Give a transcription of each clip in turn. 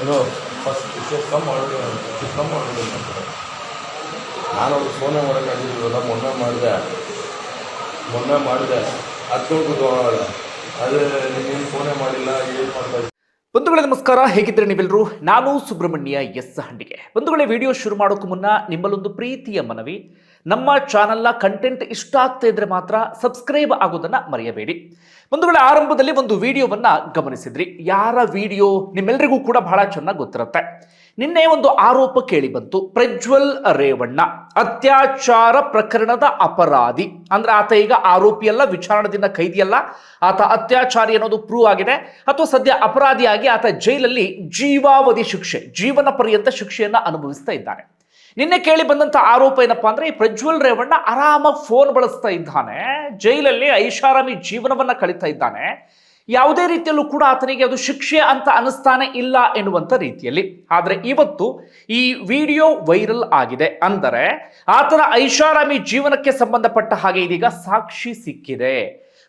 ಏನೋ first come ಮಾಡಿದೆ ನಾನು ಅವ್ರು ಫೋನೇ ಮಾಡೋಕ್ಕಾಗಿದ್ದೀವಲ್ಲ ಮೊನ್ನೆ ಮಾಡಿದೆ ಹತ್ಕೊಂಡು ಕೂತ್ಕೊಳ್ಳೋಣ ಅದೇ ನೀನು ಫೋನೇ ಮಾಡಿಲ್ಲ ಏನು ಮಾಡ್ತಾ ಇದ್ದೀನಿ. ಬಂಧುಗಳೇ ನಮಸ್ಕಾರ, ಹೇಗಿದ್ರೆ ನೀವೆಲ್ಲರೂ. ನಾನು ಸುಬ್ರಹ್ಮಣ್ಯ ಎಸ್ ಹಂಡಿಗೆ. ಬಂಧುಗಳೇ, ವಿಡಿಯೋ ಶುರು ಮಾಡೋಕ್ಕೂ ಮುನ್ನ ನಿಮ್ಮಲ್ಲೊಂದು ಪ್ರೀತಿಯ ಮನವಿ. ನಮ್ಮ ಚಾನಲ್ನ ಕಂಟೆಂಟ್ ಇಷ್ಟ ಆಗ್ತಾ ಇದ್ರೆ ಮಾತ್ರ ಸಬ್ಸ್ಕ್ರೈಬ್ ಆಗೋದನ್ನ ಮರೆಯಬೇಡಿ. ಬಂಧುಗಳೇ, ಆರಂಭದಲ್ಲಿ ಒಂದು ವಿಡಿಯೋವನ್ನ ಗಮನಿಸಿದ್ರಿ. ಯಾರ ವಿಡಿಯೋ ನಿಮ್ಮೆಲ್ಲರಿಗೂ ಕೂಡ ಬಹಳ ಚೆನ್ನಾಗಿ ಗೊತ್ತಿರುತ್ತೆ. ನಿನ್ನೆ ಒಂದು ಆರೋಪ ಕೇಳಿ ಬಂತು. ಪ್ರಜ್ವಲ್ ರೇವಣ್ಣ ಅತ್ಯಾಚಾರ ಪ್ರಕರಣದ ಅಪರಾಧಿ, ಅಂದ್ರೆ ಆತ ಈಗ ಆರೋಪಿಯಲ್ಲ, ವಿಚಾರಣದಿಂದ ಕೈದಿಯಲ್ಲ, ಆತ ಅತ್ಯಾಚಾರಿ ಅನ್ನೋದು ಪ್ರೂವ್ ಆಗಿದೆ. ಅಥವಾ ಸದ್ಯ ಅಪರಾಧಿಯಾಗಿ ಆತ ಜೈಲಲ್ಲಿ ಜೀವಾವಧಿ ಶಿಕ್ಷೆ, ಜೀವನ ಪರ್ಯಂತ ಶಿಕ್ಷೆಯನ್ನ ಅನುಭವಿಸ್ತಾ ಇದ್ದಾನೆ. ನಿನ್ನೆ ಕೇಳಿ ಬಂದಂತ ಆರೋಪ ಏನಪ್ಪಾ ಅಂದ್ರೆ, ಈ ಪ್ರಜ್ವಲ್ ರೇವಣ್ಣ ಆರಾಮಾಗಿ ಫೋನ್ ಬಳಸ್ತಾ ಇದ್ದಾನೆ, ಜೈಲಲ್ಲಿ ಐಷಾರಾಮಿ ಜೀವನವನ್ನ ಕಳೀತಾ ಇದ್ದಾನೆ, ಯಾವುದೇ ರೀತಿಯಲ್ಲೂ ಕೂಡ ಆತನಿಗೆ ಅದು ಶಿಕ್ಷೆ ಅಂತ ಅನಿಸ್ತಾನೆ ಇಲ್ಲ ಎನ್ನುವಂತ ರೀತಿಯಲ್ಲಿ. ಆದ್ರೆ ಇವತ್ತು ಈ ವಿಡಿಯೋ ವೈರಲ್ ಆಗಿದೆ. ಅಂದರೆ ಆತನ ಐಷಾರಾಮಿ ಜೀವನಕ್ಕೆ ಸಂಬಂಧಪಟ್ಟ ಹಾಗೆ ಇದೀಗ ಸಾಕ್ಷಿ ಸಿಕ್ಕಿದೆ.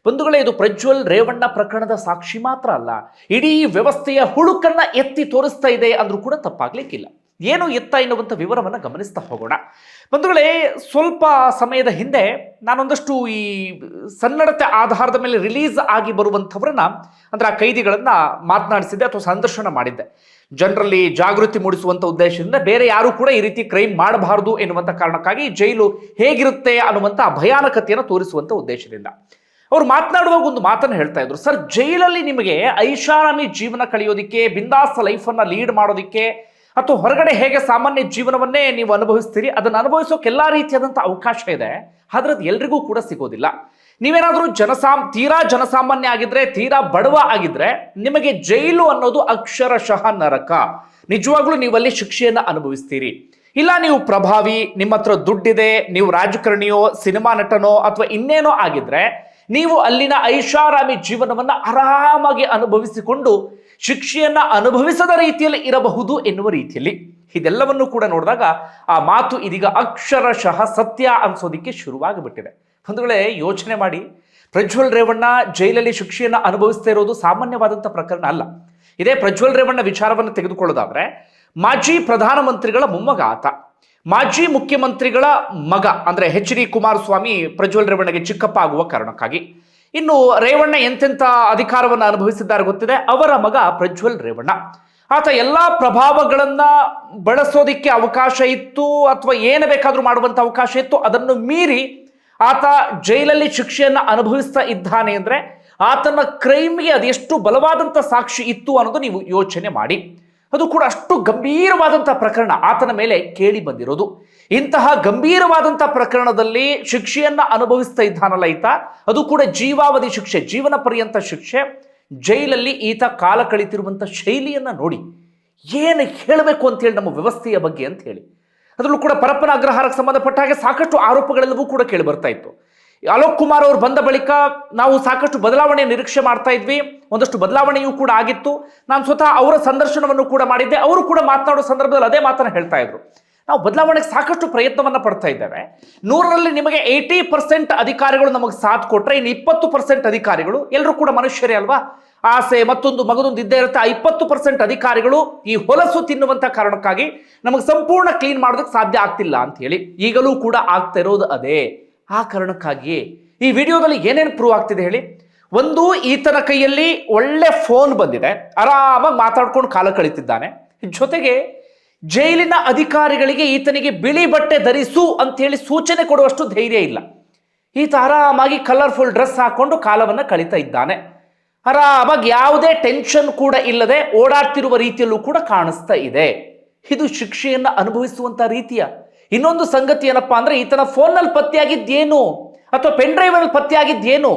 ಬಂಧುಗಳೇ, ಇದು ಪ್ರಜ್ವಲ್ ರೇವಣ್ಣ ಪ್ರಕರಣದ ಸಾಕ್ಷಿ ಮಾತ್ರ ಅಲ್ಲ, ಇಡೀ ವ್ಯವಸ್ಥೆಯ ಹುಳುಕನ್ನ ಎತ್ತಿ ತೋರಿಸ್ತಾ ಇದೆ ಅಂದ್ರೂ ಕೂಡ ತಪ್ಪಾಗ್ಲಿಕ್ಕಿಲ್ಲ. ಏನು ಎತ್ತ ಎನ್ನುವಂಥ ವಿವರವನ್ನು ಗಮನಿಸ್ತಾ ಹೋಗೋಣ. ಬಂಧುಗಳೇ, ಸ್ವಲ್ಪ ಸಮಯದ ಹಿಂದೆ ನಾನೊಂದಷ್ಟು ಈ ಸನ್ನಡತೆ ಆಧಾರದ ಮೇಲೆ ರಿಲೀಸ್ ಆಗಿ ಬರುವಂಥವ್ರನ್ನ, ಅಂದ್ರೆ ಆ ಕೈದಿಗಳನ್ನ ಮಾತನಾಡಿಸಿದ್ದೆ ಅಥವಾ ಸಂದರ್ಶನ ಮಾಡಿದ್ದೆ. ಜನರಲ್ಲಿ ಜಾಗೃತಿ ಮೂಡಿಸುವಂಥ ಉದ್ದೇಶದಿಂದ, ಬೇರೆ ಯಾರು ಕೂಡ ಈ ರೀತಿ ಕ್ರೈಮ್ ಮಾಡಬಾರದು ಎನ್ನುವಂಥ ಕಾರಣಕ್ಕಾಗಿ ಜೈಲು ಹೇಗಿರುತ್ತೆ ಅನ್ನುವಂಥ ಭಯಾನಕತೆಯನ್ನು ತೋರಿಸುವಂಥ ಉದ್ದೇಶದಿಂದ ಅವ್ರು ಮಾತನಾಡುವಾಗ ಒಂದು ಮಾತನ್ನು ಹೇಳ್ತಾ ಇದ್ರು. ಸರ್, ಜೈಲಲ್ಲಿ ನಿಮಗೆ ಐಷಾರಾಮಿ ಜೀವನ ಕಳೆಯೋದಿಕ್ಕೆ, ಬಿಂದಾಸ್ ಲೈಫನ್ನು ಲೀಡ್ ಮಾಡೋದಿಕ್ಕೆ, ಅಥವಾ ಹೊರಗಡೆ ಹೇಗೆ ಸಾಮಾನ್ಯ ಜೀವನವನ್ನೇ ನೀವು ಅನುಭವಿಸ್ತೀರಿ, ಅದನ್ನು ಅನುಭವಿಸೋಕೆ ಎಲ್ಲ ರೀತಿಯಾದಂಥ ಅವಕಾಶ ಇದೆ. ಆದ್ರೆ ಅದು ಎಲ್ರಿಗೂ ಕೂಡ ಸಿಗೋದಿಲ್ಲ. ನೀವೇನಾದರೂ ತೀರಾ ಜನಸಾಮಾನ್ಯ ಆಗಿದ್ರೆ, ತೀರಾ ಬಡವ ಆಗಿದ್ರೆ, ನಿಮಗೆ ಜೈಲು ಅನ್ನೋದು ಅಕ್ಷರಶಃ ನರಕ. ನಿಜವಾಗ್ಲೂ ನೀವಲ್ಲಿ ಶಿಕ್ಷೆಯನ್ನ ಅನುಭವಿಸ್ತೀರಿ. ಇಲ್ಲ ನೀವು ಪ್ರಭಾವಿ, ನಿಮ್ಮ ಹತ್ರ ದುಡ್ಡಿದೆ, ನೀವು ರಾಜಕಾರಣಿಯೋ, ಸಿನಿಮಾ ನಟನೋ ಅಥವಾ ಇನ್ನೇನೋ ಆಗಿದ್ರೆ, ನೀವು ಅಲ್ಲಿನ ಐಷಾರಾಮಿ ಜೀವನವನ್ನ ಆರಾಮಾಗಿ ಅನುಭವಿಸಿಕೊಂಡು ಶಿಕ್ಷೆಯನ್ನ ಅನುಭವಿಸದ ರೀತಿಯಲ್ಲಿ ಇರಬಹುದು ಎನ್ನುವ ರೀತಿಯಲ್ಲಿ ಇದೆಲ್ಲವನ್ನು ಕೂಡ ನೋಡಿದಾಗ ಆ ಮಾತು ಇದೀಗ ಅಕ್ಷರಶಃ ಸತ್ಯ ಅನ್ಸೋದಿಕ್ಕೆ ಶುರುವಾಗಿಬಿಟ್ಟಿದೆ. ಬಂಧುಗಳೇ, ಯೋಚನೆ ಮಾಡಿ, ಪ್ರಜ್ವಲ್ ರೇವಣ್ಣ ಜೈಲಲ್ಲಿ ಶಿಕ್ಷೆಯನ್ನ ಅನುಭವಿಸ್ತಾ ಇರೋದು ಸಾಮಾನ್ಯವಾದಂಥ ಪ್ರಕರಣ ಅಲ್ಲ. ಇದೇ ಪ್ರಜ್ವಲ್ ರೇವಣ್ಣ ವಿಚಾರವನ್ನು ತೆಗೆದುಕೊಳ್ಳೋದಾದ್ರೆ, ಮಾಜಿ ಪ್ರಧಾನಮಂತ್ರಿಗಳ ಮೊಮ್ಮಗ ಆತ, ಮಾಜಿ ಮುಖ್ಯಮಂತ್ರಿಗಳ ಮಗ, ಅಂದ್ರೆ HD ಕುಮಾರಸ್ವಾಮಿ ಪ್ರಜ್ವಲ್ ರೇವಣ್ಣಗೆ ಚಿಕ್ಕಪ್ಪ ಆಗುವ ಕಾರಣಕ್ಕಾಗಿ. ಇನ್ನು ರೇವಣ್ಣ ಎಂತೆಂಥ ಅಧಿಕಾರವನ್ನು ಅನುಭವಿಸಿದ್ದಾರೆ ಗೊತ್ತಿದೆ. ಅವರ ಮಗ ಪ್ರಜ್ವಲ್ ರೇವಣ್ಣ, ಆತ ಎಲ್ಲಾ ಪ್ರಭಾವಗಳನ್ನ ಬಳಸೋದಿಕ್ಕೆ ಅವಕಾಶ ಇತ್ತು, ಅಥವಾ ಏನು ಬೇಕಾದ್ರೂ ಮಾಡುವಂತ ಅವಕಾಶ ಇತ್ತು. ಅದನ್ನು ಮೀರಿ ಆತ ಜೈಲಲ್ಲಿ ಶಿಕ್ಷೆಯನ್ನ ಅನುಭವಿಸ್ತಾ ಇದ್ದಾನೆ ಅಂದ್ರೆ ಆತನ ಕ್ರೈಮ್ಗೆ ಅದೆಷ್ಟು ಬಲವಾದಂತ ಸಾಕ್ಷಿ ಇತ್ತು ಅನ್ನೋದು ನೀವು ಯೋಚನೆ ಮಾಡಿ. ಅದು ಕೂಡ ಅಷ್ಟು ಗಂಭೀರವಾದಂಥ ಪ್ರಕರಣ ಆತನ ಮೇಲೆ ಕೇಳಿ ಬಂದಿರೋದು. ಇಂತಹ ಗಂಭೀರವಾದಂಥ ಪ್ರಕರಣದಲ್ಲಿ ಶಿಕ್ಷೆಯನ್ನ ಅನುಭವಿಸ್ತಾ ಇದ್ದಾನಲ್ಲ ಈತ, ಅದು ಕೂಡ ಜೀವಾವಧಿ ಶಿಕ್ಷೆ, ಜೀವನ ಪರ್ಯಂತ ಶಿಕ್ಷೆ. ಜೈಲಲ್ಲಿ ಈತ ಕಾಲ ಕಳೀತಿರುವಂಥ ಶೈಲಿಯನ್ನ ನೋಡಿ ಏನು ಹೇಳಬೇಕು ಅಂತ ಹೇಳಿ ನಮ್ಮ ವ್ಯವಸ್ಥೆಯ ಬಗ್ಗೆ ಅಂತ ಹೇಳಿ. ಅದರಲ್ಲೂ ಕೂಡ ಪರಪ್ಪನ ಅಗ್ರಹಾರಕ್ಕೆ ಸಂಬಂಧಪಟ್ಟ ಹಾಗೆ ಸಾಕಷ್ಟು ಆರೋಪಗಳೆಲ್ಲವೂ ಕೂಡ ಕೇಳಿ ಬರ್ತಾ ಇತ್ತು. ಅಲೋಕ್ ಕುಮಾರ್ ಅವರು ಬಂದ ಬಳಿಕ ನಾವು ಸಾಕಷ್ಟು ಬದಲಾವಣೆ ನಿರೀಕ್ಷೆ ಮಾಡ್ತಾ ಇದ್ವಿ, ಒಂದಷ್ಟು ಬದಲಾವಣೆಯೂ ಕೂಡ ಆಗಿತ್ತು. ನಾನು ಸ್ವತಃ ಅವರ ಸಂದರ್ಶನವನ್ನು ಕೂಡ ಮಾಡಿದ್ದೆ. ಅವರು ಕೂಡ ಮಾತನಾಡೋ ಸಂದರ್ಭದಲ್ಲಿ ಅದೇ ಮಾತನ್ನು ಹೇಳ್ತಾ ಇದ್ರು. ನಾವು ಬದಲಾವಣೆಗೆ ಸಾಕಷ್ಟು ಪ್ರಯತ್ನವನ್ನ ಪಡ್ತಾ ಇದ್ದೇವೆ. 100ರಲ್ಲಿ ನಿಮಗೆ 80% ಅಧಿಕಾರಿಗಳು ನಮಗೆ ಸಾಥ್ ಕೊಟ್ರೆ, ಇನ್ನು 20% ಅಧಿಕಾರಿಗಳು, ಎಲ್ಲರೂ ಕೂಡ ಮನುಷ್ಯರೇ ಅಲ್ವಾ, ಆಸೆ ಮತ್ತೊಂದು ಮಗದೊಂದು ಇದ್ದೇ ಇರುತ್ತೆ. ಆ 20% ಅಧಿಕಾರಿಗಳು ಈ ಹೊಲಸು ತಿನ್ನುವಂತ ಕಾರಣಕ್ಕಾಗಿ ನಮಗೆ ಸಂಪೂರ್ಣ ಕ್ಲೀನ್ ಮಾಡೋದಕ್ಕೆ ಸಾಧ್ಯ ಆಗ್ತಿಲ್ಲ ಅಂತ ಹೇಳಿ ಈಗಲೂ ಕೂಡ ಆಗ್ತಾ ಇರೋದು ಅದೇ. ಆ ಕಾರಣಕ್ಕಾಗಿಯೇ ಈ ವಿಡಿಯೋದಲ್ಲಿ ಏನೇನು ಪ್ರೂವ್ ಆಗ್ತಿದೆ ಹೇಳಿ. ಒಂದು, ಈತನ ಕೈಯಲ್ಲಿ ಒಳ್ಳೆ ಫೋನ್ ಬಂದಿದೆ, ಆರಾಮಾಗಿ ಮಾತಾಡ್ಕೊಂಡು ಕಾಲ ಕಳೀತಿದ್ದಾನೆ. ಜೊತೆಗೆ ಜೈಲಿನ ಅಧಿಕಾರಿಗಳಿಗೆ ಈತನಿಗೆ ಬಿಳಿ ಬಟ್ಟೆ ಧರಿಸು ಅಂತ ಹೇಳಿ ಸೂಚನೆ ಕೊಡುವಷ್ಟು ಧೈರ್ಯ ಇಲ್ಲ. ಈತ ಆರಾಮಾಗಿ ಕಲರ್ಫುಲ್ ಡ್ರೆಸ್ ಹಾಕೊಂಡು ಕಾಲವನ್ನ ಕಳೀತಾ ಇದ್ದಾನೆ. ಆರಾಮಾಗಿ ಯಾವುದೇ ಟೆನ್ಷನ್ ಕೂಡ ಇಲ್ಲದೆ ಓಡಾಡ್ತಿರುವ ರೀತಿಯಲ್ಲೂ ಕೂಡ ಕಾಣಿಸ್ತಾ ಇದೆ. ಇದು ಶಿಕ್ಷೆಯನ್ನ ಅನುಭವಿಸುವಂತ ರೀತಿಯ. ಇನ್ನೊಂದು ಸಂಗತಿ ಏನಪ್ಪಾ ಅಂದ್ರೆ, ಈತನ ಫೋನ್ನಲ್ಲಿ ಪತ್ತೆಯಾಗಿದ್ದೇನು ಅಥವಾ ಪೆನ್ ಡ್ರೈವ್ ಅಲ್ಲಿ ಪತ್ತೆಯಾಗಿದ್ದೇನು,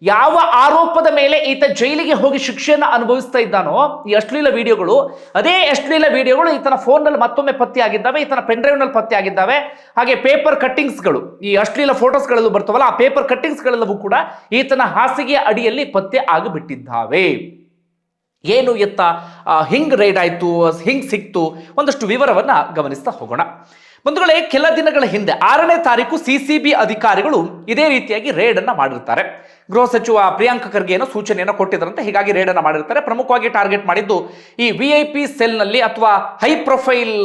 ಯಾವ ಆರೋಪದ ಮೇಲೆ ಈತ ಜೈಲಿಗೆ ಹೋಗಿ ಶಿಕ್ಷೆಯನ್ನು ಅನುಭವಿಸ್ತಾ ಇದ್ದಾನೋ, ಈ ಅಶ್ಲೀಲ ವಿಡಿಯೋಗಳು, ಅದೇ ಅಶ್ಲೀಲ ವಿಡಿಯೋಗಳು ಈತನ ಫೋನ್ನಲ್ಲಿ ಮತ್ತೊಮ್ಮೆ ಪತ್ತೆಯಾಗಿದ್ದಾವೆ, ಈತನ ಪೆನ್ ಡ್ರೈವ್ ನಲ್ಲಿ ಪತ್ತೆಯಾಗಿದ್ದಾವೆ. ಹಾಗೆ ಪೇಪರ್ ಕಟ್ಟಿಂಗ್ಸ್ಗಳು, ಈ ಅಶ್ಲೀಲ ಫೋಟೋಸ್ಗಳೆಲ್ಲೂ ಬರ್ತವಲ್ಲ, ಆ ಪೇಪರ್ ಕಟ್ಟಿಂಗ್ಸ್ಗಳೆಲ್ಲವೂ ಕೂಡ ಈತನ ಹಾಸಿಗೆಯ ಅಡಿಯಲ್ಲಿ ಪತ್ತೆ ಆಗಿಬಿಟ್ಟಿದ್ದಾವೆ. ಏನು ಎತ್ತ ಹಿಂಗ್ ರೈಡ್ ಆಯ್ತು, ಹಿಂಗ್ ಸಿಕ್ತು, ಒಂದಷ್ಟು ವಿವರವನ್ನ ಗಮನಿಸ್ತಾ ಹೋಗೋಣ. ಬಂಧುಗಳೇ, ಕೆಲ ದಿನಗಳ ಹಿಂದೆ 6ನೇ ತಾರೀಕು CCB ಅಧಿಕಾರಿಗಳು ಇದೇ ರೀತಿಯಾಗಿ ರೇಡ್ ಅನ್ನ ಮಾಡಿರ್ತಾರೆ. ಗೃಹ ಸಚಿವ ಪ್ರಿಯಾಂಕ್ ಖರ್ಗೆ ಏನೋ ಸೂಚನೆಯನ್ನು ಕೊಟ್ಟಿದ್ರಂತೆ. ಹೀಗಾಗಿ ರೇಡನ್ನು ಮಾಡಿರ್ತಾರೆ. ಪ್ರಮುಖವಾಗಿ ಟಾರ್ಗೆಟ್ ಮಾಡಿದ್ದು ಈ VIP ಸೆಲ್ನಲ್ಲಿ ಅಥವಾ ಹೈ ಪ್ರೊಫೈಲ್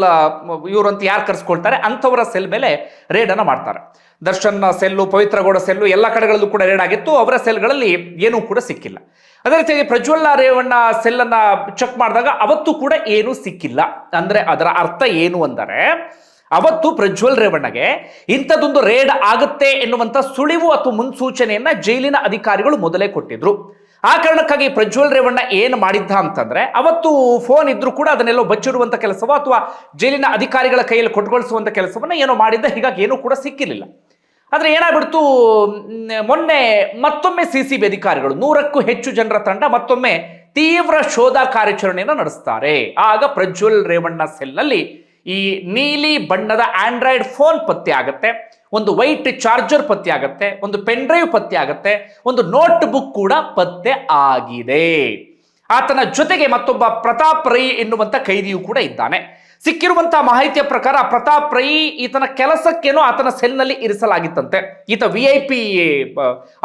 ಇವರು ಅಂತ ಯಾರು ಕರೆಸ್ಕೊಳ್ತಾರೆ ಅಂಥವರ ಸೆಲ್ ಮೇಲೆ ರೇಡನ್ನು ಮಾಡ್ತಾರೆ. ದರ್ಶನ್ ಸೆಲ್ಲು, ಪವಿತ್ರ ಗೌಡ ಸೆಲ್ಲು ಎಲ್ಲ ಕಡೆಗಳಲ್ಲೂ ಕೂಡ ರೇಡ್ ಆಗಿತ್ತು. ಅವರ ಸೆಲ್ಗಳಲ್ಲಿ ಏನೂ ಕೂಡ ಸಿಕ್ಕಿಲ್ಲ. ಅದೇ ರೀತಿಯಾಗಿ ಪ್ರಜ್ವಲ್ ರೇವಣ್ಣ ಸೆಲ್ಲನ್ನು ಚೆಕ್ ಮಾಡಿದಾಗ ಅವತ್ತು ಕೂಡ ಏನೂ ಸಿಕ್ಕಿಲ್ಲ. ಅಂದರೆ ಅದರ ಅರ್ಥ ಏನು ಅಂದರೆ ಅವತ್ತು ಪ್ರಜ್ವಲ್ ರೇವಣ್ಣಗೆ ಇಂಥದ್ದೊಂದು ರೇಡ್ ಆಗುತ್ತೆ ಎನ್ನುವಂಥ ಸುಳಿವು ಅಥವಾ ಮುನ್ಸೂಚನೆಯನ್ನ ಜೈಲಿನ ಅಧಿಕಾರಿಗಳು ಮೊದಲೇ ಕೊಟ್ಟಿದ್ರು. ಆ ಕಾರಣಕ್ಕಾಗಿ ಪ್ರಜ್ವಲ್ ರೇವಣ್ಣ ಏನು ಮಾಡಿದ್ದ ಅಂತಂದ್ರೆ ಅವತ್ತು ಫೋನ್ ಇದ್ರೂ ಕೂಡ ಅದನ್ನೆಲ್ಲೋ ಬಚ್ಚಿಡುವಂಥ ಕೆಲಸವೋ ಅಥವಾ ಜೈಲಿನ ಅಧಿಕಾರಿಗಳ ಕೈಯಲ್ಲಿ ಕೊಟ್ಗೊಳಿಸುವಂಥ ಕೆಲಸವನ್ನ ಏನೋ ಮಾಡಿದ್ದ. ಹೀಗಾಗಿ ಏನೂ ಕೂಡ ಸಿಕ್ಕಿರಲಿಲ್ಲ. ಆದರೆ ಏನಾಗ್ಬಿಡ್ತು, ಮೊನ್ನೆ ಮತ್ತೊಮ್ಮೆ CCB ಅಧಿಕಾರಿಗಳು 100ಕ್ಕೂ ಹೆಚ್ಚು ಜನರ ತಂಡ ಮತ್ತೊಮ್ಮೆ ತೀವ್ರ ಶೋಧ ಕಾರ್ಯಾಚರಣೆಯನ್ನು ನಡೆಸ್ತಾರೆ. ಆಗ ಪ್ರಜ್ವಲ್ ರೇವಣ್ಣ ಸೆಲ್ನಲ್ಲಿ ಈ ನೀಲಿ ಬಣ್ಣದ ಆಂಡ್ರಾಯ್ಡ್ ಫೋನ್ ಪತ್ತೆ ಆಗುತ್ತೆ, ಒಂದು ವೈಟ್ ಚಾರ್ಜರ್ ಪತ್ತೆ ಆಗುತ್ತೆ, ಒಂದು ಪೆನ್ ಡ್ರೈವ್ ಪತ್ತೆ ಆಗುತ್ತೆ, ಒಂದು ನೋಟ್ ಬುಕ್ ಕೂಡ ಪತ್ತೆ ಆಗಿದೆ. ಆತನ ಜೊತೆಗೆ ಮತ್ತೊಬ್ಬ ಪ್ರತಾಪ್ ರೈ ಎನ್ನುವಂತ ಕೈದಿಯೂ ಕೂಡ ಇದ್ದಾನೆ. ಸಿಕ್ಕಿರುವಂತಹ ಮಾಹಿತಿಯ ಪ್ರಕಾರ ಪ್ರತಾಪ್ ರೈ ಈತನ ಕೆಲಸಕ್ಕೇನೋ ಆತನ ಸೆಲ್ನಲ್ಲಿ ಇರಿಸಲಾಗಿತ್ತಂತೆ. ಈತ VIP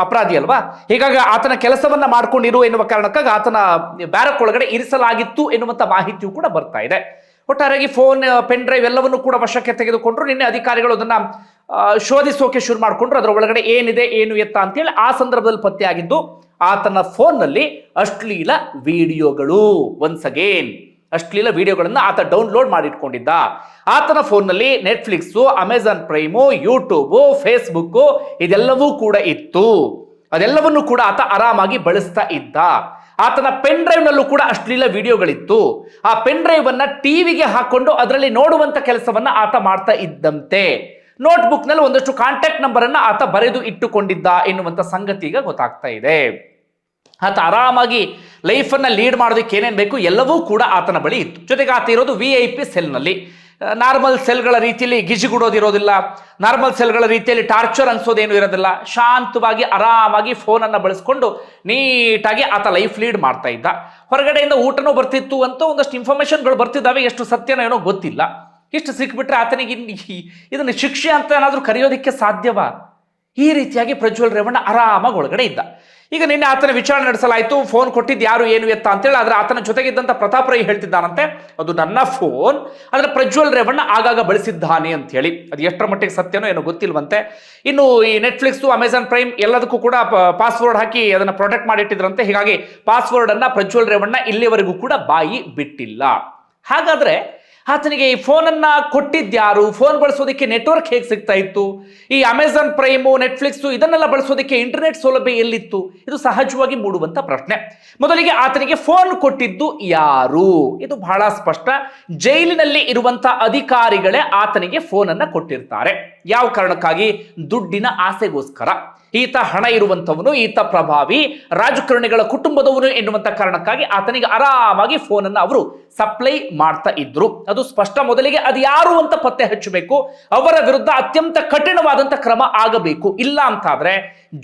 ಅಪರಾಧಿ ಅಲ್ವಾ, ಹೀಗಾಗಿ ಆತನ ಕೆಲಸವನ್ನ ಮಾಡ್ಕೊಂಡಿರು ಎನ್ನುವ ಕಾರಣಕ್ಕಾಗಿ ಆತನ ಬ್ಯಾರಕ್ ಒಳಗಡೆ ಇರಿಸಲಾಗಿತ್ತು ಎನ್ನುವಂತ ಮಾಹಿತಿಯೂ ಕೂಡ ಬರ್ತಾ ಇದೆ. ಒಟ್ಟಾರೆಯಾಗಿ ಫೋನ್, ಪೆನ್ ಡ್ರೈವ್ ಎಲ್ಲವನ್ನು ಕೂಡ ವಶಕ್ಕೆ ತೆಗೆದುಕೊಂಡ್ರು. ನಿನ್ನೆ ಅಧಿಕಾರಿಗಳು ಅದನ್ನ ಶೋಧಿಸೋಕೆ ಶುರು ಮಾಡಿಕೊಂಡ್ರು. ಅದರ ಒಳಗಡೆ ಏನಿದೆ ಏನು ಎತ್ತ ಅಂತೇಳಿ ಆ ಸಂದರ್ಭದಲ್ಲಿ ಪತ್ತೆ ಆಗಿದ್ದು ಆತನ ಫೋನ್ನಲ್ಲಿ ಅಶ್ಲೀಲ ವಿಡಿಯೋಗಳು. ಒನ್ಸ್ ಅಗೇನ್ ಅಶ್ಲೀಲ ವಿಡಿಯೋಗಳನ್ನ ಆತ ಡೌನ್ಲೋಡ್ ಮಾಡಿಟ್ಕೊಂಡಿದ್ದ. ಆತನ ಫೋನ್ನಲ್ಲಿ Netflix, Amazon Prime, YouTube, Facebook ಇದೆಲ್ಲವೂ ಕೂಡ ಇತ್ತು. ಅದೆಲ್ಲವನ್ನು ಕೂಡ ಆತ ಆರಾಮಾಗಿ ಬಳಸ್ತಾ ಇದ್ದ. ಆತನ ಪೆನ್ ಡ್ರೈವ್ ನಲ್ಲೂ ಕೂಡ ಅಶ್ಲೀಲ ವಿಡಿಯೋಗಳಿತ್ತು. ಆ ಪೆನ್ ಡ್ರೈವ್ ಅನ್ನ ಟಿವಿಗೆ ಹಾಕೊಂಡು ಅದರಲ್ಲಿ ನೋಡುವಂತ ಕೆಲಸವನ್ನ ಆತ ಮಾಡ್ತಾ ಇದ್ದಂತೆ. ನೋಟ್ಬುಕ್ ನಲ್ಲಿ ಒಂದಷ್ಟು ಕಾಂಟ್ಯಾಕ್ಟ್ ನಂಬರ್ ಅನ್ನ ಆತ ಬರೆದು ಇಟ್ಟುಕೊಂಡಿದ್ದ ಎನ್ನುವಂತ ಸಂಗತಿ ಈಗ ಗೊತ್ತಾಗ್ತಾ ಇದೆ. ಆತ ಆರಾಮಾಗಿ ಲೈಫನ್ನ ಲೀಡ್ ಮಾಡೋದಕ್ಕೆ ಏನೇನು ಬೇಕು ಎಲ್ಲವೂ ಕೂಡ ಆತನ ಬಳಿ ಇತ್ತು. ಜೊತೆಗೆ ಆತ ಇರೋದು VIP ಸೆಲ್ನಲ್ಲಿ. ನಾರ್ಮಲ್ ಸೆಲ್ಗಳ ರೀತಿಯಲ್ಲಿ ಗಿಜಿಗುಡೋದಿರೋದಿಲ್ಲ, ನಾರ್ಮಲ್ ಸೆಲ್ಗಳ ರೀತಿಯಲ್ಲಿ ಟಾರ್ಚರ್ ಅನ್ಸೋದೇನು ಇರೋದಿಲ್ಲ. ಶಾಂತವಾಗಿ ಆರಾಮಾಗಿ ಫೋನನ್ನು ಬಳಸ್ಕೊಂಡು ನೀಟಾಗಿ ಆತ ಲೈಫ್ ಲೀಡ್ ಮಾಡ್ತಾ ಇದ್ದ. ಹೊರಗಡೆಯಿಂದ ಊಟನೂ ಬರ್ತಿತ್ತು ಅಂತ ಒಂದಷ್ಟು ಇನ್ಫಾರ್ಮೇಶನ್ಗಳು ಬರ್ತಿದ್ದಾವೆ. ಎಷ್ಟು ಸತ್ಯನೋ ಏನೋ ಗೊತ್ತಿಲ್ಲ. ಇಷ್ಟು ಸಿಕ್ಬಿಟ್ರೆ ಆತನಿಗೆ ಇದನ್ನು ಶಿಕ್ಷೆ ಅಂತ ಏನಾದರೂ ಕರೆಯೋದಕ್ಕೆ ಸಾಧ್ಯವಾ? ಈ ರೀತಿಯಾಗಿ ಪ್ರಜ್ವಲ್ ರೇವಣ್ಣ ಆರಾಮಾಗಿ ಒಳಗಡೆ ಇದ್ದ. ಈಗ ನಿನ್ನೆ ಆತನ ವಿಚಾರಣೆ ನಡೆಸಲಾಯಿತು. ಫೋನ್ ಕೊಟ್ಟಿದ್ದು ಯಾರು ಏನು ಎತ್ತ ಅಂತೇಳಿ. ಆದರೆ ಆತನ ಜೊತೆಗಿದ್ದಂಥ ಪ್ರತಾಪ್ ರೈ ಹೇಳ್ತಿದ್ದಾನಂತೆ ಅದು ನನ್ನ ಫೋನ್, ಆದರೆ ಪ್ರಜ್ವಲ್ ರೇವಣ್ಣ ಆಗಾಗ ಬಳಸಿದ್ದಾನೆ ಅಂತ ಹೇಳಿ. ಅದು ಎಷ್ಟರ ಮಟ್ಟಿಗೆ ಸತ್ಯನೋ ಏನೋ ಗೊತ್ತಿಲ್ವಂತೆ. ಇನ್ನು ಈ ನೆಟ್ಫ್ಲಿಕ್ಸು, ಅಮೆಜಾನ್ ಪ್ರೈಮ್ ಎಲ್ಲದಕ್ಕೂ ಕೂಡ ಪಾಸ್ವರ್ಡ್ ಹಾಕಿ ಅದನ್ನು ಪ್ರೊಟೆಕ್ಟ್ ಮಾಡಿಟ್ಟಿದ್ರಂತೆ. ಹೀಗಾಗಿ ಪಾಸ್ವರ್ಡ್ ಅನ್ನ ಪ್ರಜ್ವಲ್ ರೇವಣ್ಣ ಇಲ್ಲಿವರೆಗೂ ಕೂಡ ಬಾಯಿ ಬಿಟ್ಟಿಲ್ಲ. ಹಾಗಾದ್ರೆ ಆತನಿಗೆ ಈ ಫೋನನ್ನು ಕೊಟ್ಟಿದ್ಯಾರು? ಫೋನ್ ಬಳಸೋದಕ್ಕೆ ನೆಟ್ವರ್ಕ್ ಹೇಗೆ ಸಿಗ್ತಾ ಇತ್ತು? ಈ ಅಮೆಜಾನ್ ಪ್ರೈಮು, ನೆಟ್ಫ್ಲಿಕ್ಸು ಇದನ್ನೆಲ್ಲ ಬಳಸೋದಕ್ಕೆ ಇಂಟರ್ನೆಟ್ ಸೌಲಭ್ಯ ಎಲ್ಲಿತ್ತು? ಇದು ಸಹಜವಾಗಿ ಮೂಡುವಂಥ ಪ್ರಶ್ನೆ. ಮೊದಲಿಗೆ ಆತನಿಗೆ ಫೋನ್ ಕೊಟ್ಟಿದ್ದು ಯಾರು? ಇದು ಬಹಳ ಸ್ಪಷ್ಟ. ಜೈಲಿನಲ್ಲಿ ಇರುವಂಥ ಅಧಿಕಾರಿಗಳೇ ಆತನಿಗೆ ಫೋನನ್ನು ಕೊಟ್ಟಿರ್ತಾರೆ. ಯಾವ ಕಾರಣಕ್ಕಾಗಿ? ದುಡ್ಡಿನ ಆಸೆಗೋಸ್ಕರ. ಈತ ಹಣ ಇರುವಂಥವನು, ಈತ ಪ್ರಭಾವಿ, ರಾಜಕಾರಣಿಗಳ ಕುಟುಂಬದವನು ಎನ್ನುವಂಥ ಕಾರಣಕ್ಕಾಗಿ ಆತನಿಗೆ ಆರಾಮಾಗಿ ಫೋನನ್ನು ಅವರು ಸಪ್ಲೈ ಮಾಡ್ತಾ ಇದ್ರು. ಅದು ಸ್ಪಷ್ಟ. ಮೊದಲಿಗೆ ಅದು ಯಾರು ಅಂತ ಪತ್ತೆ ಹಚ್ಚಬೇಕು. ಅವರ ವಿರುದ್ಧ ಅತ್ಯಂತ ಕಠಿಣವಾದಂಥ ಕ್ರಮ ಆಗಬೇಕು. ಇಲ್ಲ ಅಂತಾದ್ರೆ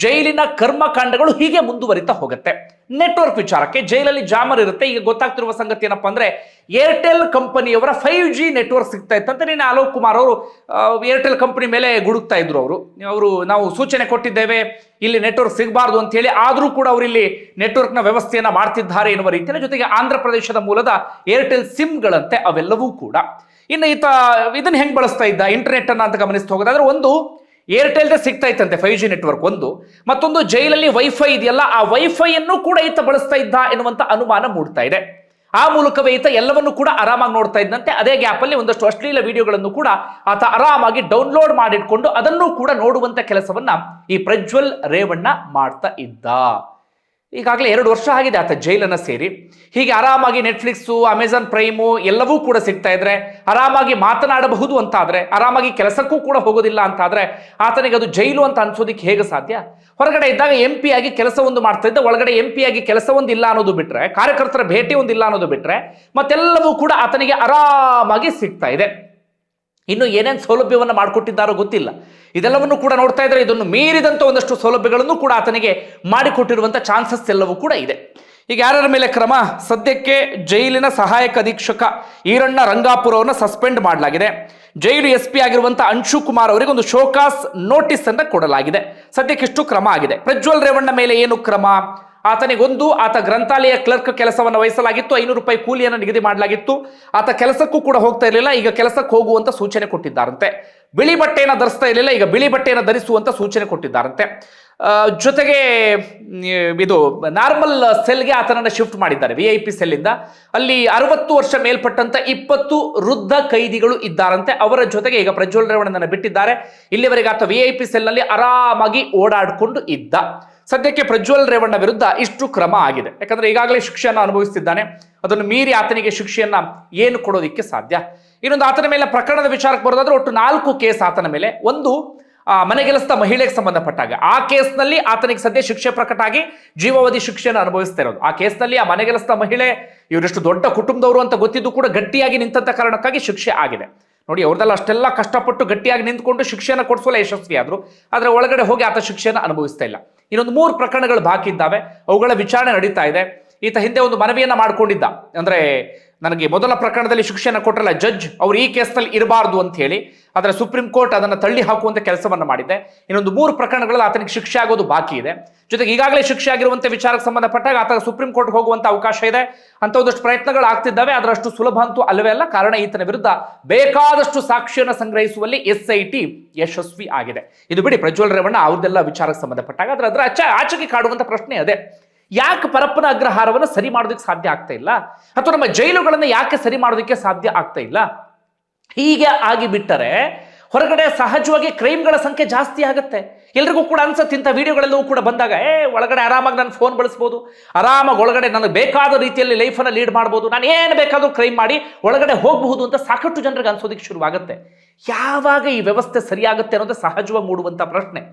ಜೈಲಿನ ಕರ್ಮಕಾಂಡಗಳು ಹೀಗೆ ಮುಂದುವರಿತಾ ಹೋಗುತ್ತೆ. ನೆಟ್ವರ್ಕ್ ವಿಚಾರಕ್ಕೆ ಜೈಲಲ್ಲಿ ಜಾಮರ್ ಇರುತ್ತೆ. ಈಗ ಗೊತ್ತಾಗ್ತಿರುವ ಸಂಗತಿ ಏನಪ್ಪಾ ಅಂದ್ರೆ ಏರ್ಟೆಲ್ ಕಂಪನಿಯವರ 5G ನೆಟ್ವರ್ಕ್ ಸಿಗ್ತಾ ಇತ್ತಂತೆ. ನಿನ್ನೆ ಅಲೋಕ್ ಕುಮಾರ್ ಅವರು ಏರ್ಟೆಲ್ ಕಂಪನಿ ಮೇಲೆ ಗುಡುಕ್ತಾ ಇದ್ರು. ಅವರು ನಾವು ಸೂಚನೆ ಕೊಟ್ಟಿದ್ದೇವೆ ಇಲ್ಲಿ ನೆಟ್ವರ್ಕ್ ಸಿಗಬಾರ್ದು ಅಂತ ಹೇಳಿ, ಆದರೂ ಕೂಡ ಅವರು ಇಲ್ಲಿ ನೆಟ್ವರ್ಕ್ನ ವ್ಯವಸ್ಥೆಯನ್ನ ಮಾಡ್ತಿದ್ದಾರೆ ಎನ್ನುವ ರೀತಿಯಲ್ಲಿ. ಜೊತೆಗೆ ಆಂಧ್ರ ಪ್ರದೇಶದ ಮೂಲದ ಏರ್ಟೆಲ್ ಸಿಮ್ಗಳಂತೆ ಅವೆಲ್ಲವೂ ಕೂಡ. ಇನ್ನು ಈತ ಇದನ್ನ ಹೆಂಗ್ ಬಳಸ್ತಾ ಇದ್ದ ಇಂಟರ್ನೆಟ್ ಅನ್ನ ಅಂತ ಗಮನಿಸ್ತಾ ಹೋಗೋದಾದ್ರೆ, ಒಂದು ಏರ್ಟೆಲ್ ಸಿಗ್ತಾ ಇತ್ತಂತೆ 5G ನೆಟ್ವರ್ಕ್ ಒಂದು, ಮತ್ತೊಂದು ಜೈಲಲ್ಲಿ ವೈಫೈ ಇದೆಯಲ್ಲ ಆ ವೈಫೈಯನ್ನು ಕೂಡ ಈತ ಬಳಸ್ತಾ ಇದ್ದ ಎನ್ನುವಂತ ಅನುಮಾನ ಮೂಡ್ತಾ ಇದೆ. ಆ ಮೂಲಕವೇ ಈತ ಎಲ್ಲವನ್ನು ಕೂಡ ಆರಾಮಾಗಿ ನೋಡ್ತಾ ಇದ್ದಂತೆ. ಅದೇ ಗ್ಯಾಪ್ ಅಲ್ಲಿ ಒಂದಷ್ಟು ಅಶ್ಲೀಲ ವಿಡಿಯೋಗಳನ್ನು ಕೂಡ ಆತ ಆರಾಮಾಗಿ ಡೌನ್ಲೋಡ್ ಮಾಡಿಟ್ಕೊಂಡು ಅದನ್ನು ಕೂಡ ನೋಡುವಂತ ಕೆಲಸವನ್ನ ಈ ಪ್ರಜ್ವಲ್ ರೇವಣ್ಣ ಮಾಡ್ತಾ ಇದ್ದ. ಈಗಾಗಲೇ 2 ವರ್ಷ ಆಗಿದೆ ಆತ ಜೈಲನ್ನು ಸೇರಿ. ಹೀಗೆ ಆರಾಮಾಗಿ ನೆಟ್ಫ್ಲಿಕ್ಸು, ಅಮೆಜಾನ್ ಪ್ರೈಮು ಎಲ್ಲವೂ ಕೂಡ ಸಿಗ್ತಾ ಇದ್ರೆ, ಆರಾಮಾಗಿ ಮಾತನಾಡಬಹುದು ಅಂತಾದ್ರೆ, ಆರಾಮಾಗಿ ಕೆಲಸಕ್ಕೂ ಕೂಡ ಹೋಗೋದಿಲ್ಲ ಅಂತಾದ್ರೆ ಆತನಿಗೆ ಅದು ಜೈಲು ಅಂತ ಅನ್ಸೋದಿಕ್ಕೆ ಹೇಗೆ ಸಾಧ್ಯ? ಹೊರಗಡೆ ಇದ್ದಾಗ MP ಆಗಿ ಕೆಲಸವೊಂದು ಮಾಡ್ತಾ ಇದ್ದ, ಒಳಗಡೆ MP ಆಗಿ ಕೆಲಸವೊಂದು ಇಲ್ಲ ಅನ್ನೋದು ಬಿಟ್ರೆ, ಕಾರ್ಯಕರ್ತರ ಭೇಟಿ ಒಂದಿಲ್ಲ ಅನ್ನೋದು ಬಿಟ್ರೆ ಮತ್ತೆಲ್ಲವೂ ಕೂಡ ಆತನಿಗೆ ಆರಾಮಾಗಿ ಸಿಗ್ತಾ ಇದೆ. ಇನ್ನು ಏನೇನು ಸೌಲಭ್ಯವನ್ನು ಮಾಡಿಕೊಟ್ಟಿದ್ದಾರೋ ಗೊತ್ತಿಲ್ಲ. ಇದೆಲ್ಲವನ್ನು ಕೂಡ ನೋಡ್ತಾ ಇದ್ರೆ ಇದನ್ನು ಮೀರಿದಂಥ ಒಂದಷ್ಟು ಸೌಲಭ್ಯಗಳನ್ನು ಕೂಡ ಆತನಿಗೆ ಮಾಡಿಕೊಟ್ಟಿರುವಂಥ ಚಾನ್ಸಸ್ ಎಲ್ಲವೂ ಕೂಡ ಇದೆ. ಈಗ ಯಾರ್ಯಾರ ಮೇಲೆ ಕ್ರಮ? ಸದ್ಯಕ್ಕೆ ಜೈಲಿನ ಸಹಾಯಕ ಅಧೀಕ್ಷಕ ಈರಣ್ಣ ರಂಗಾಪುರವನ್ನು ಸಸ್ಪೆಂಡ್ ಮಾಡಲಾಗಿದೆ. ಜೈಲು SP ಆಗಿರುವಂತಹ ಅಂಶು ಕುಮಾರ್ ಅವರಿಗೆ ಒಂದು ಶೋಕಾಸ್ ನೋಟಿಸ್ ಅನ್ನು ಕೊಡಲಾಗಿದೆ. ಸದ್ಯಕ್ಕೆ ಇಷ್ಟು ಕ್ರಮ ಆಗಿದೆ. ಪ್ರಜ್ವಲ್ ರೇವಣ್ಣ ಮೇಲೆ ಏನು ಕ್ರಮ? ಆತ ಗ್ರಂಥಾಲಯ ಕ್ಲರ್ಕ್ ಕೆಲಸವನ್ನು ವಹಿಸಲಾಗಿತ್ತು. 500 ರೂಪಾಯಿ ಕೂಲಿಯನ್ನು ನಿಗದಿ ಮಾಡಲಾಗಿತ್ತು. ಆತ ಕೆಲಸಕ್ಕೂ ಕೂಡ ಹೋಗ್ತಾ ಇರಲಿಲ್ಲ. ಈಗ ಕೆಲಸಕ್ಕೆ ಹೋಗುವಂತ ಸೂಚನೆ ಕೊಟ್ಟಿದ್ದಾರಂತೆ. ಬಿಳಿ ಬಟ್ಟೆಯನ್ನು ಧರಿಸ್ತಾ ಇರಲಿಲ್ಲ. ಈಗ ಬಿಳಿ ಬಟ್ಟೆಯನ್ನು ಧರಿಸುವಂತ ಸೂಚನೆ ಕೊಟ್ಟಿದ್ದಾರಂತೆ. ಜೊತೆಗೆ ಇದು ನಾರ್ಮಲ್ ಸೆಲ್ಗೆ ಆತನನ್ನು ಶಿಫ್ಟ್ ಮಾಡಿದ್ದಾರೆ. VIP ಸೆಲ್ಲಿಂದ ಅಲ್ಲಿ 60 ವರ್ಷ ಮೇಲ್ಪಟ್ಟಂತ 20 ವೃದ್ಧ ಕೈದಿಗಳು ಇದ್ದಾರಂತೆ. ಅವರ ಜೊತೆಗೆ ಈಗ ಪ್ರಜ್ವಲ್ ರೇವಣ್ಣನನ್ನು ಬಿಟ್ಟಿದ್ದಾರೆ. ಇಲ್ಲಿವರೆಗೆ ಆತ VIP ಸೆಲ್ನಲ್ಲಿ ಆರಾಮಾಗಿ ಓಡಾಡಿಕೊಂಡು ಇದ್ದ. ಸದ್ಯಕ್ಕೆ ಪ್ರಜ್ವಲ್ ರೇವಣ್ಣ ವಿರುದ್ಧ ಇಷ್ಟು ಕ್ರಮ ಆಗಿದೆ. ಯಾಕಂದ್ರೆ ಈಗಾಗಲೇ ಶಿಕ್ಷೆಯನ್ನು ಅನುಭವಿಸುತ್ತಿದ್ದಾನೆ. ಅದನ್ನು ಮೀರಿ ಆತನಿಗೆ ಶಿಕ್ಷೆಯನ್ನ ಏನು ಕೊಡೋದಿಕ್ಕೆ ಸಾಧ್ಯ? ಇನ್ನೊಂದು ಆತನ ಮೇಲೆ ಪ್ರಕರಣದ ವಿಚಾರಕ್ಕೆ ಬರೋದಾದ್ರೆ ಒಟ್ಟು 4 ಕೇಸ್ ಆತನ ಮೇಲೆ. ಒಂದು ಮನೆಗೆಲಸದ ಮಹಿಳೆಗೆ ಸಂಬಂಧಪಟ್ಟಾಗ ಆ ಕೇಸ್ನಲ್ಲಿ ಆತನಿಗೆ ಸದ್ಯ ಶಿಕ್ಷೆ ಪ್ರಕಟ ಆಗಿ ಜೀವಾವಧಿ ಶಿಕ್ಷೆಯನ್ನು ಅನುಭವಿಸ್ತಾ ಇರೋದು. ಆ ಕೇಸ್ನಲ್ಲಿ ಆ ಮನೆಗೆಲಸದ ಮಹಿಳೆ ಇವರೆಷ್ಟು ದೊಡ್ಡ ಕುಟುಂಬದವರು ಅಂತ ಗೊತ್ತಿದ್ದು ಕೂಡ ಗಟ್ಟಿಯಾಗಿ ನಿಂತಂತ ಕಾರಣಕ್ಕಾಗಿ ಶಿಕ್ಷೆ ಆಗಿದೆ. ನೋಡಿ, ಅವ್ರದೆಲ್ಲ ಅಷ್ಟೆಲ್ಲ ಕಷ್ಟಪಟ್ಟು ಗಟ್ಟಿಯಾಗಿ ನಿಂತ್ಕೊಂಡು ಶಿಕ್ಷೆಯನ್ನು ಕೊಡಿಸೋಲ್ಲ ಯಶಸ್ವಿ ಆದ್ರು. ಆದ್ರೆ ಒಳಗಡೆ ಹೋಗಿ ಆತ ಶಿಕ್ಷೆಯನ್ನು ಅನುಭವಿಸ್ತಾ ಇಲ್ಲ. ಇನ್ನೊಂದು 3 ಪ್ರಕರಣಗಳು ಬಾಕಿ ಇದ್ದಾವೆ. ಅವುಗಳ ವಿಚಾರಣೆ ನಡೀತಾ ಇದೆ. ಈತ ಹಿಂದೆ ಒಂದು ಮನವಿಯನ್ನ ಮಾಡ್ಕೊಂಡಿದ್ದ. ಅಂದ್ರೆ ನನಗೆ ಮೊದಲ ಪ್ರಕರಣದಲ್ಲಿ ಶಿಕ್ಷೆಯನ್ನು ಕೊಟ್ಟರಲ್ಲ ಜಡ್ಜ್, ಅವ್ರು ಈ ಕೇಸ್ನಲ್ಲಿ ಇರಬಾರ್ದು ಅಂತ ಹೇಳಿ. ಆದರೆ ಸುಪ್ರೀಂ ಕೋರ್ಟ್ ಅದನ್ನು ತಳ್ಳಿ ಹಾಕುವಂತ ಕೆಲಸವನ್ನ ಮಾಡಿದೆ. ಇನ್ನೊಂದು 3 ಪ್ರಕರಣಗಳಲ್ಲಿ ಆತನಿಗೆ ಶಿಕ್ಷೆ ಆಗೋದು ಬಾಕಿ ಇದೆ. ಜೊತೆಗೆ ಈಗಾಗಲೇ ಶಿಕ್ಷೆ ಆಗಿರುವಂತಹ ವಿಚಾರಕ್ಕೆ ಸಂಬಂಧಪಟ್ಟಾಗ ಆತ ಸುಪ್ರೀಂ ಕೋರ್ಟ್ ಹೋಗುವಂತ ಅವಕಾಶ ಇದೆ ಅಂತ ಒಂದಷ್ಟು ಪ್ರಯತ್ನಗಳು ಆಗ್ತಿದ್ದಾವೆ. ಅದರಷ್ಟು ಸುಲಭ ಅಂತೂ ಅಲ್ಲವೇ ಅಲ್ಲ. ಕಾರಣ ಈತನ ವಿರುದ್ಧ ಬೇಕಾದಷ್ಟು ಸಾಕ್ಷ್ಯವನ್ನು ಸಂಗ್ರಹಿಸುವಲ್ಲಿ SIT ಯಶಸ್ವಿ ಆಗಿದೆ. ಇದು ಬಿಡಿ, ಪ್ರಜ್ವಲ್ ರೇವಣ್ಣ ಅವ್ರದೆಲ್ಲ ವಿಚಾರಕ್ಕೆ ಸಂಬಂಧಪಟ್ಟಾಗ ಅದರ ಆಚೆಗೆ ಕಾಡುವಂತ ಪ್ರಶ್ನೆ ಅದೇ, ಯಾಕೆ ಪರಪ್ಪನ ಅಗ್ರಹಾರವನ್ನು ಸರಿ ಮಾಡೋದಕ್ಕೆ ಸಾಧ್ಯ ಆಗ್ತಾ ಇಲ್ಲ? ಅಥವಾ ನಮ್ಮ ಜೈಲುಗಳನ್ನು ಯಾಕೆ ಸರಿ ಮಾಡೋದಕ್ಕೆ ಸಾಧ್ಯ ಆಗ್ತಾ ಇಲ್ಲ? ಹೀಗೆ ಆಗಿ ಬಿಟ್ಟರೆ ಹೊರಗಡೆ ಸಹಜವಾಗಿ ಕ್ರೈಮ್ಗಳ ಸಂಖ್ಯೆ ಜಾಸ್ತಿ ಆಗುತ್ತೆ. ಎಲ್ರಿಗೂ ಕೂಡ ಅನ್ಸುತ್ತೆ ಇಂಥ ವಿಡಿಯೋಗಳೆಲ್ಲವೂ ಕೂಡ ಬಂದಾಗ, ಒಳಗಡೆ ಆರಾಮಾಗಿ ನಾನು ಫೋನ್ ಬಳಸ್ಬೋದು, ಆರಾಮಾಗಿ ಒಳಗಡೆ ನನಗೆ ಬೇಕಾದ ರೀತಿಯಲ್ಲಿ ಲೈಫನ್ನು ಲೀಡ್ ಮಾಡ್ಬೋದು, ನಾನು ಏನು ಬೇಕಾದರೂ ಕ್ರೈಮ್ ಮಾಡಿ ಒಳಗಡೆ ಹೋಗಬಹುದು ಅಂತ ಸಾಕಷ್ಟು ಜನರಿಗೆ ಅನ್ಸೋದಕ್ಕೆ ಶುರುವಾಗುತ್ತೆ. ಯಾವಾಗ ಈ ವ್ಯವಸ್ಥೆ ಸರಿಯಾಗುತ್ತೆ ಅನ್ನೋದು ಸಹಜವಾಗಿ ಮೂಡುವಂಥ ಪ್ರಶ್ನೆ.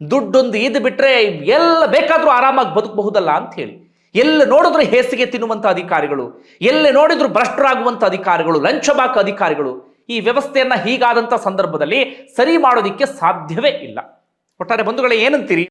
ದುಡ್ಡೊಂದು ಇದು ಬಿಟ್ಟರೆ ಎಲ್ಲ ಬೇಕಾದರೂ ಆರಾಮಾಗಿ ಬದುಕಬಹುದಲ್ಲ ಅಂತ ಹೇಳಿ. ಎಲ್ಲಿ ನೋಡಿದ್ರು ಹೇಸಿಗೆ ತಿನ್ನುವಂಥ ಅಧಿಕಾರಿಗಳು, ಎಲ್ಲಿ ನೋಡಿದ್ರು ಭ್ರಷ್ಟರಾಗುವಂಥ ಅಧಿಕಾರಿಗಳು, ಲಂಚಬಾಕ ಅಧಿಕಾರಿಗಳು, ಈ ವ್ಯವಸ್ಥೆಯನ್ನ ಹೀಗಾದಂಥ ಸಂದರ್ಭದಲ್ಲಿ ಸರಿ ಮಾಡೋದಿಕ್ಕೆ ಸಾಧ್ಯವೇ ಇಲ್ಲ. ಒಟ್ಟಾರೆ ಬಂಧುಗಳೇ, ಏನಂತೀರಿ?